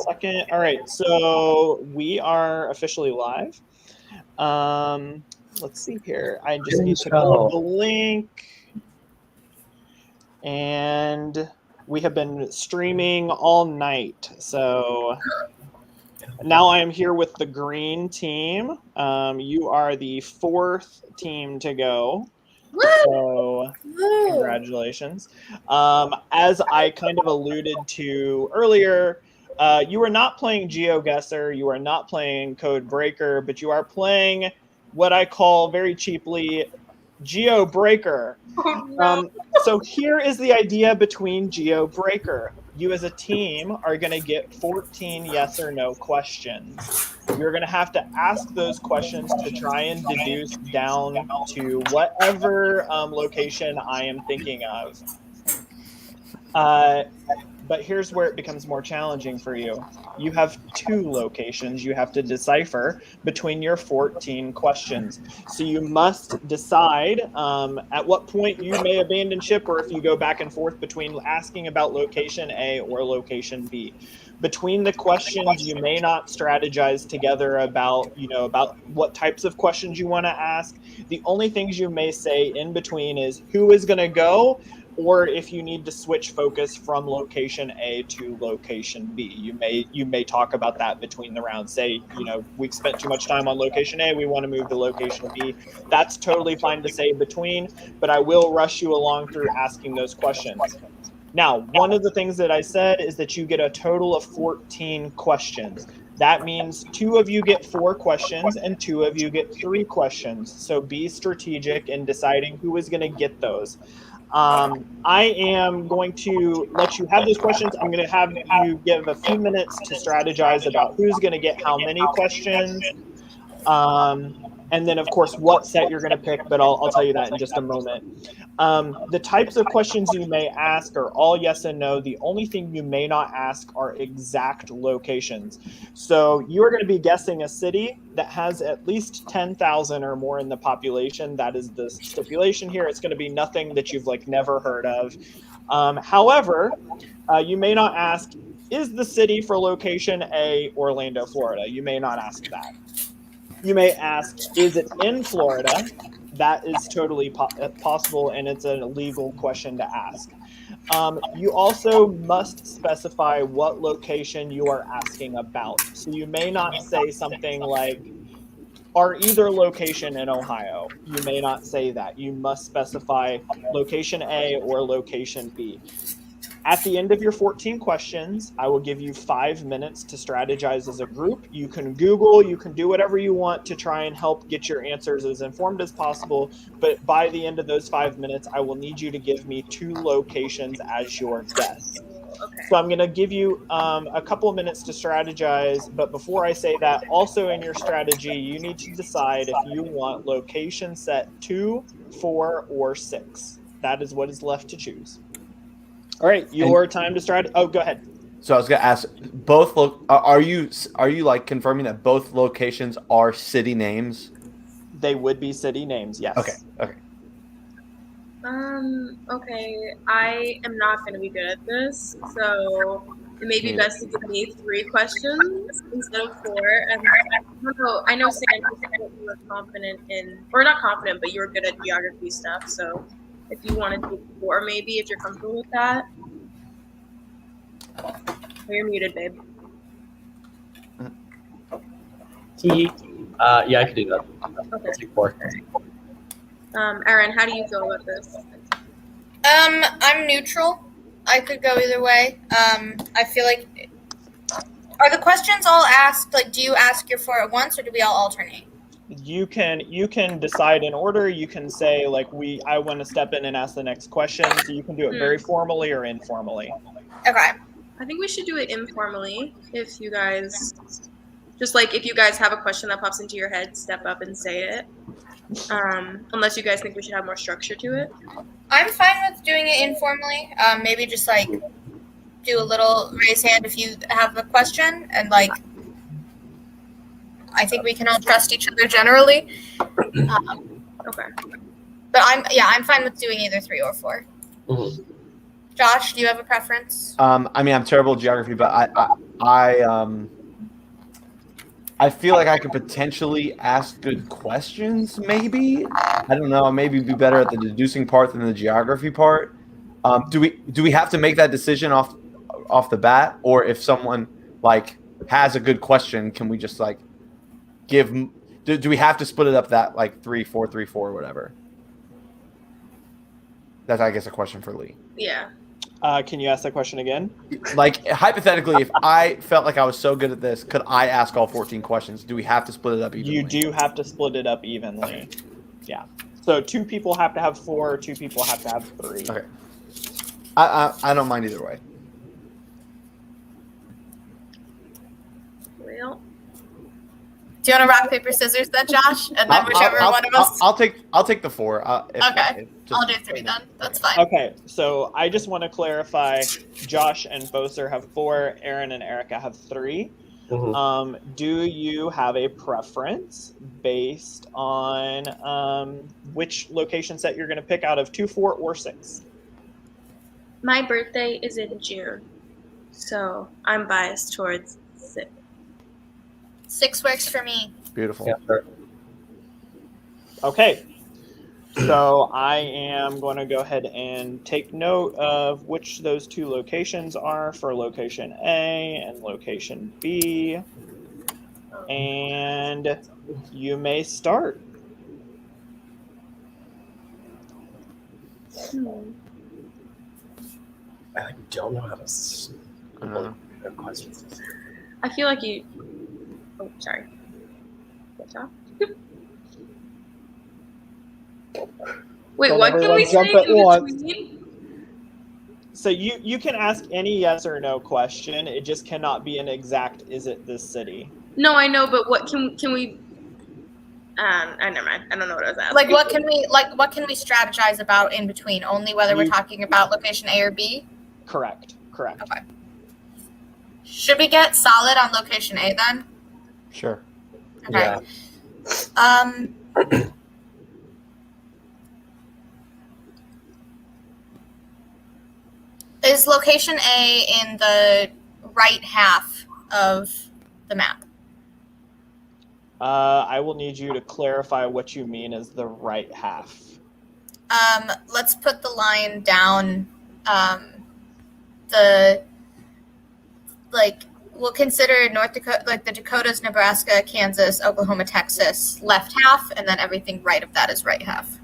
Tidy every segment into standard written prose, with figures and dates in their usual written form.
Second. All right, so we are officially live. Let's see here. I just need to pull up the link. And we have been streaming all night. So now I am here with the green team. You are the fourth team to go. So congratulations. As I kind of alluded to earlier, you are not playing GeoGuessr, you are not playing Code Breaker, but you are playing what I call very cheaply GeoBreaker. Oh, no. So here is the idea between GeoBreaker. You as a team are going to get 14 yes or no questions. You're going to have to ask those questions to try and deduce down to whatever location I am thinking of. But here's where it becomes more challenging for you. You have two locations you have to decipher between your 14 questions. So you must decide at what point you may abandon ship or if you go back and forth between asking about location A or location B. Between the questions, you may not strategize together about what types of questions you want to ask. The only things you may say in between is who is going to go, or if you need to switch focus from location A to location B. You may talk about that between the rounds. Say, we've spent too much time on location A, we want to move to location B. That's totally fine to say between, but I will rush you along through asking those questions. Now, one of the things that I said is that you get a total of 14 questions. That means 2 of you get 4 questions and 2 of you get 3 questions. So be strategic in deciding who is going to get those. I am going to let you have those questions. I'm going to have you give a few minutes to strategize about who's going to get how many questions. And then, of course, what set you're going to pick, but I'll tell you that in just a moment. The types of questions you may ask are all yes and no. The only thing you may not ask are exact locations. So you are going to be guessing a city that has at least 10,000 or more in the population. That is the stipulation here. It's going to be nothing that you've never heard of. However, you may not ask, is the city for location A Orlando, Florida? You may not ask that. You may ask, is it in Florida? That is totally possible, and it's an illegal question to ask. You also must specify what location you are asking about. So you may not say something like, are either location in Ohio? You may not say that. You must specify location A or location B. At the end of your 14 questions, I will give you 5 minutes to strategize as a group. You can Google, you can do whatever you want to try and help get your answers as informed as possible. But by the end of those 5 minutes, I will need you to give me 2 locations as your guess. Okay. So I'm going to give you a couple of minutes to strategize. But before I say that, also in your strategy, you need to decide if you want location set 2, 4, or 6. That is what is left to choose. All right, your time to start. Oh, go ahead. So I was gonna ask, both are you confirming that both locations are city names? They would be city names, yes. Okay. Okay. I am not going to be good at this, so it may be best to give me 3 questions instead of 4. And I know Sam, you were confident in, or not confident, but you were good at geography stuff. So if you want to do 4, maybe, if you're comfortable with that. Oh, you're muted, babe. Yeah, I could do that. Okay. I'll take 4. Erin, how do you feel about this? I'm neutral. I could go either way. I feel like, are the questions all asked, do you ask your 4 at once, or do we all alternate? You can decide in order. You can say I want to step in and ask the next question. So you can do it very formally or informally. Okay. I think we should do it informally. If you guys if you guys have a question that pops into your head, step up and say it. Unless you guys think we should have more structure to it. I'm fine with doing it informally. Maybe just do a little raise hand if you have a question, and I think we can all trust each other generally. Okay. But I'm fine with doing either 3 or 4. Mm-hmm. Josh, do you have a preference? I mean, I'm terrible at geography, but I feel like I could potentially ask good questions. Maybe I don't know. Maybe be better at the deducing part than the geography part. Do we have to make that decision off the bat, or if someone like has a good question, can we just like give? Do we have to split it up that like 3-4, 3-4, whatever? That's I guess a question for Lee. Yeah. Can you ask that question again? Like hypothetically, if I felt like I was so good at this, could I ask all 14 questions? Do we have to split it up evenly? You do have to split it up evenly. Okay. Yeah. So 2 people have to have 4, 2 people have to have 3. Okay. I don't mind either way. Well, Do you want to rock, paper, scissors then, Josh? And then whichever one of us. I'll take the 4. Okay. I'll do 3 then. That's fine. Okay, so I just want to clarify, Josh and Boser have 4, Aaron and Erica have 3. Mhm. Do you have a preference based on which location set you're going to pick out of 2, 4, or 6? my birthday is in June, so I'm biased towards 6. 6 works for me. Beautiful. Yeah, sure. Okay, so I am going to go ahead and take note of which those 2 locations are for location A and location B, and you may start. I don't know how to Uh, questions. I feel like you. Oh, sorry. What's up? Wait, Don't what can everyone we jump say at in once. between? So you can ask any yes or no question. It just cannot be an exact "is it this city?" No, I know, but what can we? Never mind. I don't know what I was asking. Like what can we strategize about in between? Only whether we're talking about location A or B? Correct. Okay. Should we get solid on location A then? sure. Okay. Yeah. Is location A in the right half of the map? I will need you to clarify what you mean as the right half. Let's put the line down. We'll consider North Dakota, like the Dakotas, Nebraska, Kansas, Oklahoma, Texas, left half, and then everything right of that is right half.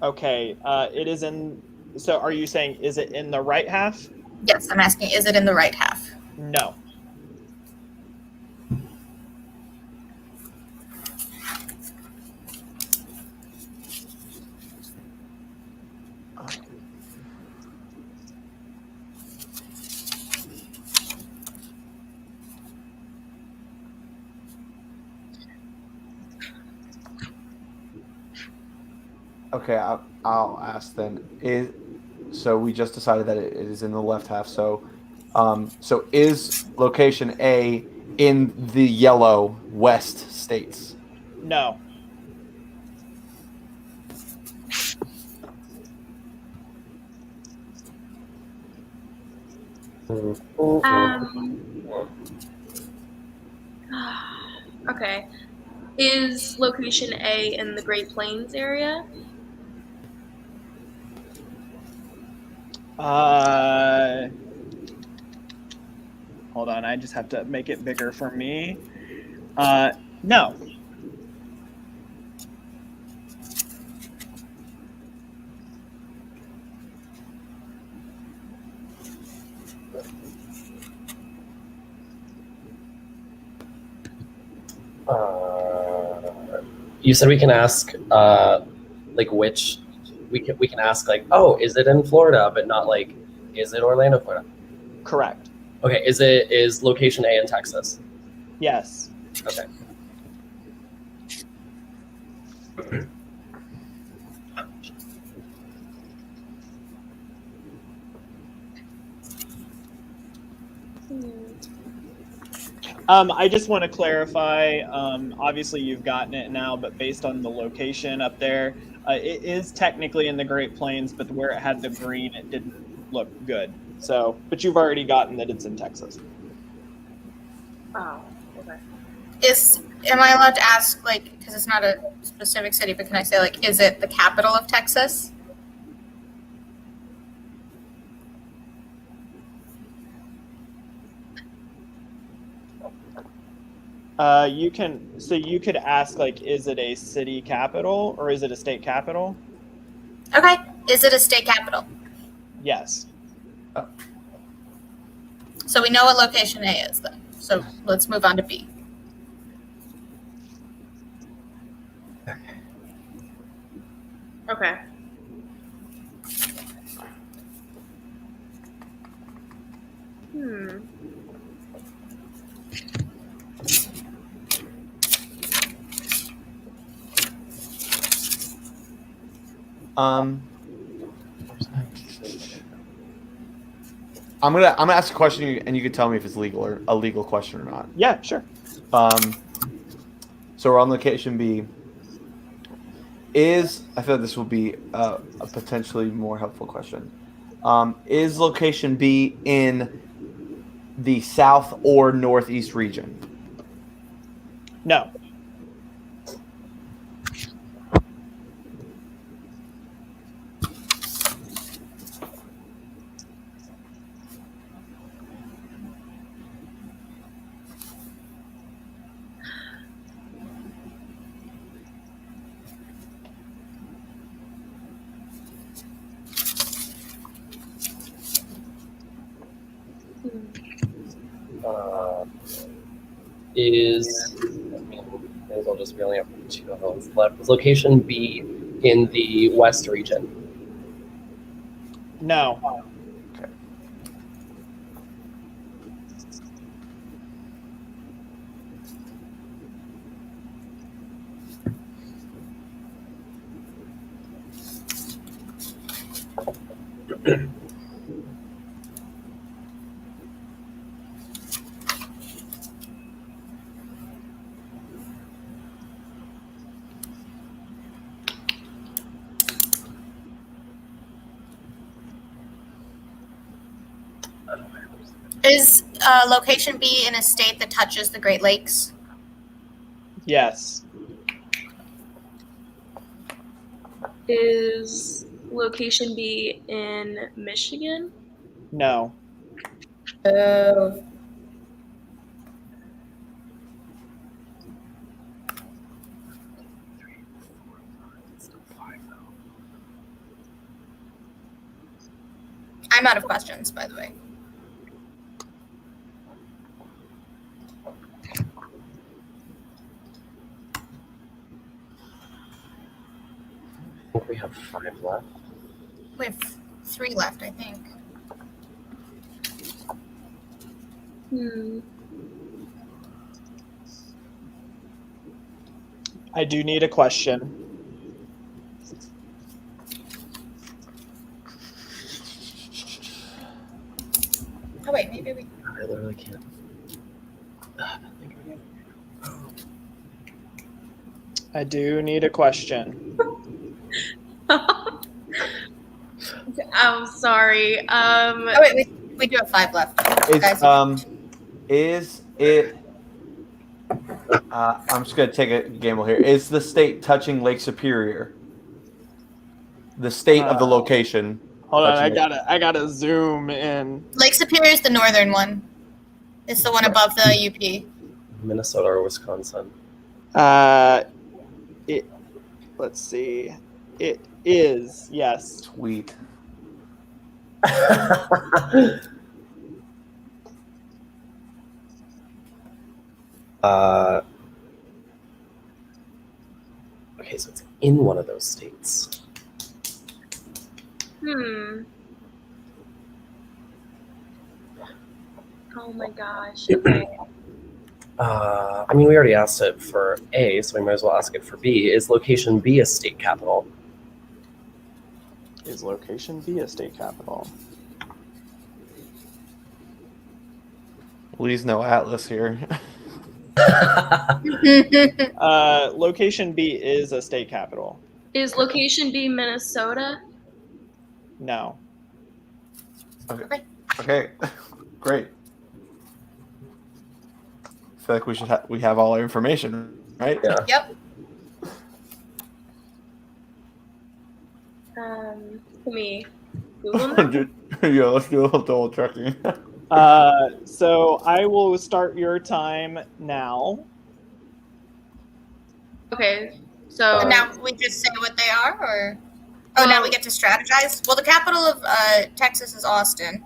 Okay. It is in. So are you saying is it in the right half? Yes, I'm asking, is it in the right half? No. Okay, I'll ask then. So we just decided that it is in the left half. So, so is location A in the yellow west states? No. Okay. Is location A in the Great Plains area? Hold on, I just have to make it bigger for me. No. You said we can ask, like which we can ask like, oh, is it in Florida, but not like, is it Orlando, Florida? Correct. Okay, is location A in Texas? Yes. Okay. I just want to clarify. Obviously, you've gotten it now, but based on the location up there, it is technically in the Great Plains, but where it had the green, it didn't look good. So, but you've already gotten that it's in Texas. Oh, okay. Am I allowed to ask, like, because it's not a specific city, but can I say, like, is it the capital of Texas? You could ask, like, is it a city capital or is it a state capital? Okay. Is it a state capital? Yes. So we know what location A is then. So let's move on to B. Okay. Hmm. I'm gonna ask a question and you can tell me if it's legal or a legal question or not. Yeah, sure. So we're on location B. I feel like this will be a potentially more helpful question. Is location B in the south or northeast region? No. May as well just really have two other ones left. Is location B in the west region? No. Is location B in a state that touches the Great Lakes? Yes. Is location B in Michigan? No. Oh. I'm out of questions, by the way. I think we have 5 left. We have 3 left, I think. I do need a question. Oh wait, maybe we. I literally can't. I do need a question. I'm sorry. Oh wait, we do have 5 left. Is it? I'm just gonna take a gamble here. Is the state touching Lake Superior? The state of the location. Hold on, touching I gotta zoom in. Lake Superior is the northern one. It's the one above the UP. Minnesota or Wisconsin? Let's see. It is, yes. Sweet. Okay, so it's in one of those states. Oh my gosh. Okay. I mean, we already asked it for A, so we might as well ask it for B. Is location B a state capital? Is location B a state capital? Please no Atlas here. Location B is a state capital. Is location B Minnesota? No. Okay. Okay, great. I feel like we have all our information, right? Yeah. Yep. Can we Google now? Yeah, let's do a little double checking. So I will start your time now. Okay, so And now we just say what they are, or now we get to strategize. Well, the capital of Texas is Austin,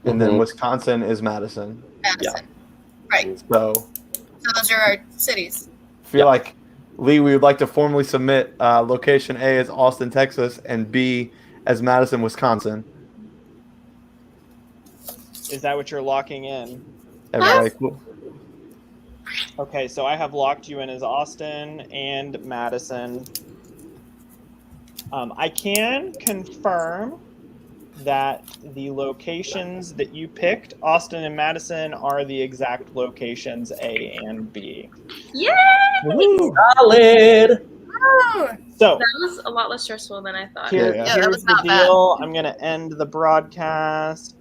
And then Mhm. Wisconsin is Madison. Madison. Right. So So those are our cities. I feel like, Lee, we would like to formally submit location A as Austin, Texas, and B as Madison, Wisconsin. Is that what you're locking in? Everybody cool? Okay, so I have locked you in as Austin and Madison. I can confirm that the locations that you picked, Austin and Madison, are the exact locations A and B. yeah, Solid. Oh, So that was a lot less stressful than I thought. Yeah, yeah. that here's was the not bad. deal. I'm going to end the broadcast.